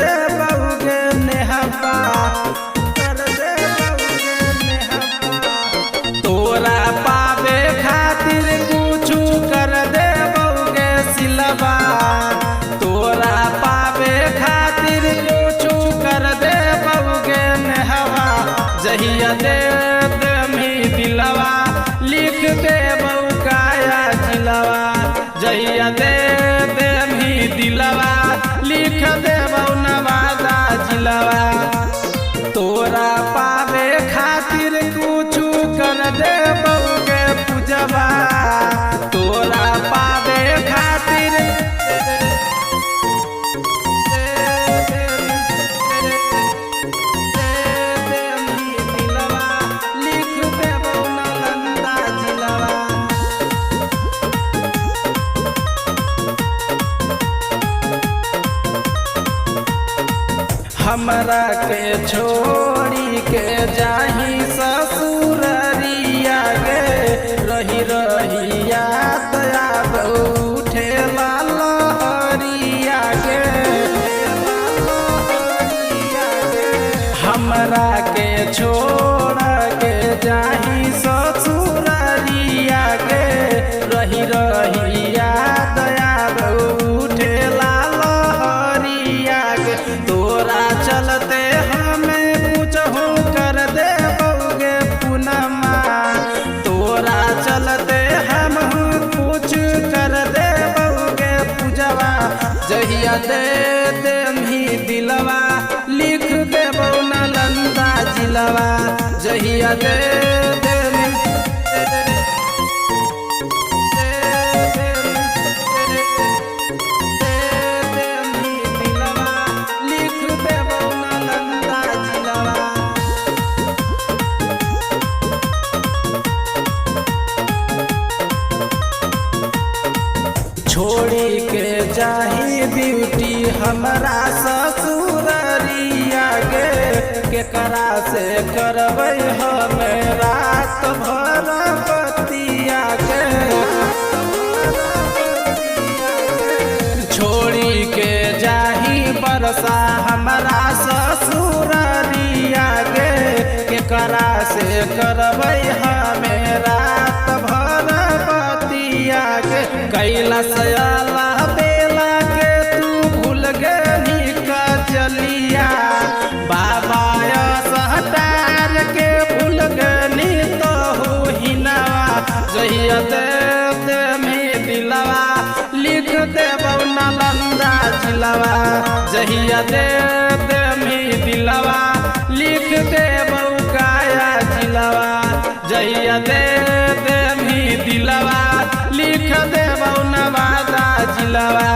दे बहुगे नेहबा, कर दे बहुगे नेहबा। तोरा पावे खातिर कुछ कर दे बहुगे सिलवा, तोरा पावे खातिर कुछ कर दे बहुगे नेहबा। जहिया दे मी दिलवा लिख दे बहुकाया जिलवा, जहिया दे मी दिलवा लिख दे बहु नवादा जिलवा। तोरा पावे खातिर कुछ कर दे बहुगे पूजवा, तोरा पावे खातिर हमरा के छोड़ी के जाही ससुररिया गे, रही रही याद आब उठे लहरिया गे। हमरा के छोड़ के जाही ससुररिया गे, रही रही याद आब उठे लहरिया गे। तोरा चलते हमें कुछ हो कर दे बहुगे पुनमा, तोरा चलते हम कुछ कर दे बहुगे पूजवा। जहिया दे मी दिलवा लिख दे बहु नालंदा जिलवा, जहिया दे मी छोड़ी के जाही ब्यूटी हमरा ससुररिया गे। केकरा से करबै हमें रात भर बतिया के, छोड़ी के जाही बरसा हमरा ससुररिया गे। केकरा से करबै हमें रात भर बतिया के। कैलाश अल्लाह बेला के तू भूल गई का चलिया, बाबा सहटार के भूल गई तो हो ही नवा। जहिया दे मी दिलवा लिख दे बहु नालंदा जिलवा, जहिया दे मी दिलवा लिख दे बहु काया जिलवा, जहिया दे मी दिलवा लिख दे बहु नवादा जिलवा।